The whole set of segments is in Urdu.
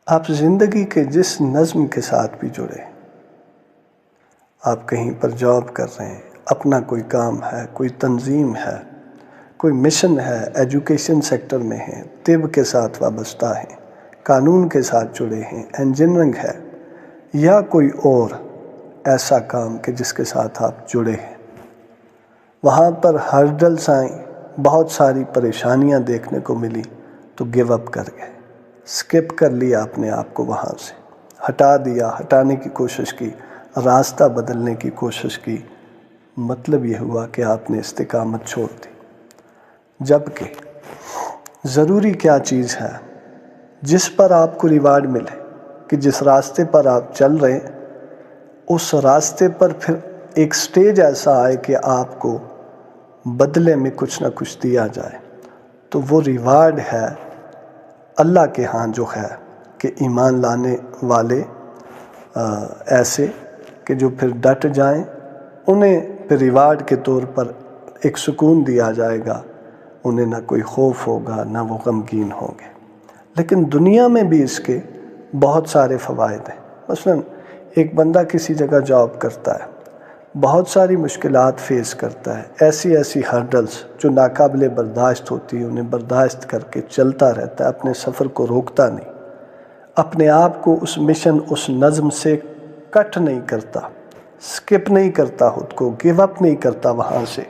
آپ زندگی کے جس نظم کے ساتھ بھی جڑے، آپ کہیں پر جاب کر رہے ہیں، اپنا کوئی کام ہے، کوئی تنظیم ہے، کوئی مشن ہے، ایجوکیشن سیکٹر میں ہیں، طب کے ساتھ وابستہ ہیں، قانون کے ساتھ جڑے ہیں، انجینئرنگ ہے، یا کوئی اور ایسا کام کہ جس کے ساتھ آپ جڑے ہیں، وہاں پر ہرڈلز آئیں، بہت ساری پریشانیاں دیکھنے کو ملی تو گیو اپ کر گئے، سکپ کر لیا اپنے آپ کو، وہاں سے ہٹا دیا، ہٹانے کی کوشش کی، راستہ بدلنے کی کوشش کی، مطلب یہ ہوا کہ آپ نے استقامت چھوڑ دی۔ جبکہ ضروری کیا چیز ہے؟ جس پر آپ کو ریوارڈ ملے، کہ جس راستے پر آپ چل رہے ہیں اس راستے پر پھر ایک سٹیج ایسا آئے کہ آپ کو بدلے میں کچھ نہ کچھ دیا جائے، تو وہ ریوارڈ ہے اللہ کے ہاں جو ہے کہ ایمان لانے والے ایسے کہ جو پھر ڈٹ جائیں، انہیں پھر ریوارڈ کے طور پر ایک سکون دیا جائے گا، انہیں نہ کوئی خوف ہوگا، نہ وہ غمگین ہوں گے۔ لیکن دنیا میں بھی اس کے بہت سارے فوائد ہیں۔ مثلا ایک بندہ کسی جگہ جاب کرتا ہے، بہت ساری مشکلات فیس کرتا ہے، ایسی ہرڈلز جو ناقابل برداشت ہوتی ہیں انہیں برداشت کر کے چلتا رہتا ہے، اپنے سفر کو روکتا نہیں، اپنے آپ کو اس مشن، اس نظم سے کٹ نہیں کرتا، سکپ نہیں کرتا، خود کو گیو اپ نہیں کرتا وہاں سے،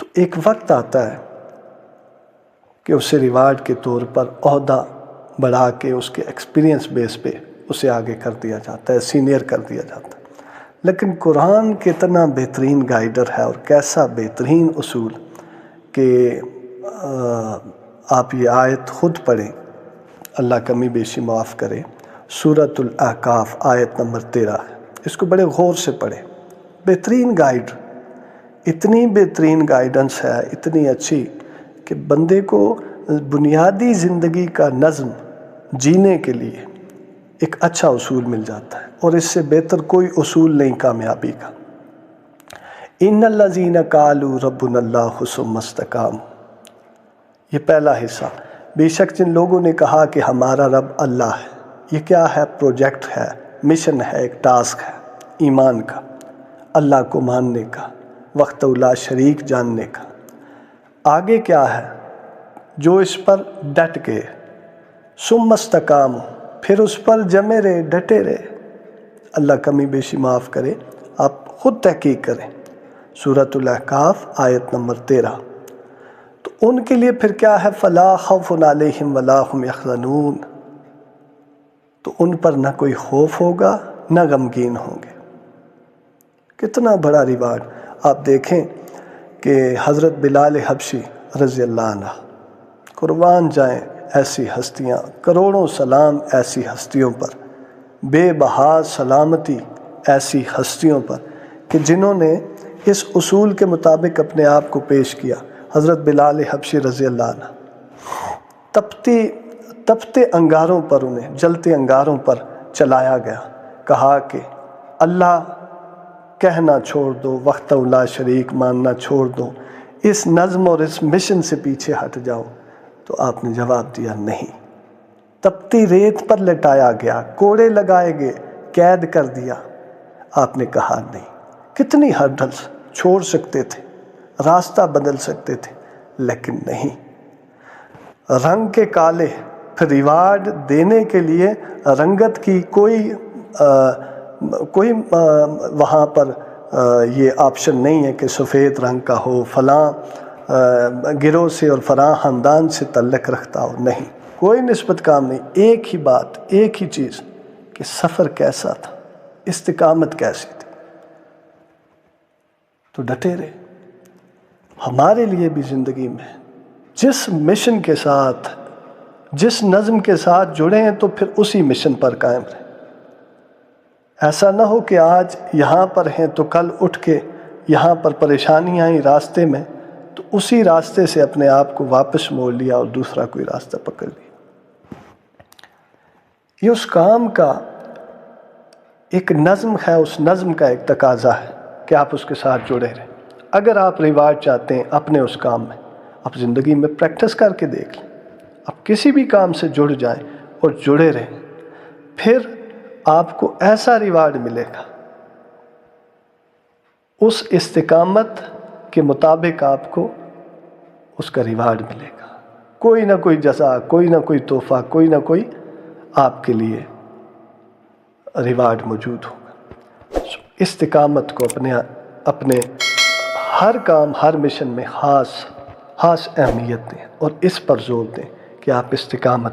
تو ایک وقت آتا ہے کہ اسے ریوارڈ کے طور پر عہدہ بڑھا کے اس کے ایکسپیرینس بیس پہ اسے آگے کر دیا جاتا ہے، سینئر کر دیا جاتا ہے۔ لیکن قرآن کتنا بہترین گائیڈر ہے اور کیسا بہترین اصول کہ آپ یہ آیت خود پڑھیں، اللہ کمی بیشی معاف کرے، سورۃ الاحقاف آیت نمبر 13 ہے، اس کو بڑے غور سے پڑھیں۔ بہترین گائیڈ، اتنی بہترین گائیڈنس ہے، اتنی اچھی کہ بندے کو بنیادی زندگی کا نظم جینے کے لیے ایک اچھا اصول مل جاتا ہے، اور اس سے بہتر کوئی اصول نہیں کامیابی کا۔ ان الذین قالوا ربنا اللہ ثم استقاموا، یہ پہلا حصہ۔ بے شک جن لوگوں نے کہا کہ ہمارا رب اللہ ہے، یہ کیا ہے؟ پروجیکٹ ہے، مشن ہے، ایک ٹاسک ہے ایمان کا، اللہ کو ماننے کا، وقت لا شریک جاننے کا۔ آگے کیا ہے؟ جو اس پر ڈٹ گئے، ثم استقاموا، پھر اس پر جمے رہے، ڈٹے رہے۔ اللہ کمی بیشی معاف کرے، آپ خود تحقیق کریں، سورۃ الاحقاف آیت نمبر 13۔ تو ان کے لیے پھر کیا ہے؟ فلا خوف علیہم ولا هم یحزنون، تو ان پر نہ کوئی خوف ہوگا، نہ غمگین ہوں گے۔ کتنا بڑا ریوارڈ! آپ دیکھیں کہ حضرت بلال حبشی رضی اللہ عنہ، قربان جائیں ایسی ہستیاں، کروڑوں سلام ایسی ہستیوں پر، بے بہا سلامتی ایسی ہستیوں پر کہ جنہوں نے اس اصول کے مطابق اپنے آپ کو پیش کیا۔ حضرت بلال حبشی رضی اللہ عنہ تپتے انگاروں پر، انہیں جلتے انگاروں پر چلایا گیا، کہا کہ اللہ کہنا چھوڑ دو، وقت لا شریک ماننا چھوڑ دو، اس نظم اور اس مشن سے پیچھے ہٹ جاؤ، تو آپ نے جواب دیا نہیں۔ تپتی ریت پر لٹایا گیا، کوڑے لگائے گئے، قید کر دیا، آپ نے کہا نہیں۔ کتنی ہرڈلز چھوڑ سکتے تھے، راستہ بدل سکتے تھے، لیکن نہیں۔ رنگ کے کالے، پھر ریوارڈ دینے کے لیے رنگت کی کوئی وہاں پر یہ آپشن نہیں ہے کہ سفید رنگ کا ہو، فلاں گروہ سے اور فلاں خاندان سے تعلق رکھتا ہو، نہیں، کوئی نسبت کام نہیں۔ ایک ہی بات، ایک ہی چیز کہ سفر کیسا تھا، استقامت کیسی تھی، تو ڈٹے رہے۔ ہمارے لیے بھی زندگی میں جس مشن کے ساتھ، جس نظم کے ساتھ جڑے ہیں تو پھر اسی مشن پر قائم رہیں۔ ایسا نہ ہو کہ آج یہاں پر ہیں تو کل اٹھ کے یہاں پر پریشانیاں آئیں راستے میں تو اسی راستے سے اپنے آپ کو واپس موڑ لیا اور دوسرا کوئی راستہ پکڑ لیا۔ یہ اس کام کا ایک نظم ہے، اس نظم کا ایک تقاضا ہے کہ آپ اس کے ساتھ جڑے رہیں۔ اگر آپ ریوارڈ چاہتے ہیں اپنے اس کام میں، آپ زندگی میں پریکٹس کر کے دیکھ لیں، آپ کسی بھی کام سے جڑ جائیں، اور جڑے رہیں، پھر آپ کو ایسا ریوارڈ ملے گا، اس استقامت کے مطابق آپ کو اس کا ریوارڈ ملے گا، کوئی نہ کوئی جزا، کوئی نہ کوئی تحفہ، کوئی نہ کوئی آپ کے لیے ریوارڈ موجود ہوگا۔ استقامت کو اپنے ہر کام، ہر مشن میں خاص اہمیت دیں اور اس پر زور دیں کہ آپ استقامت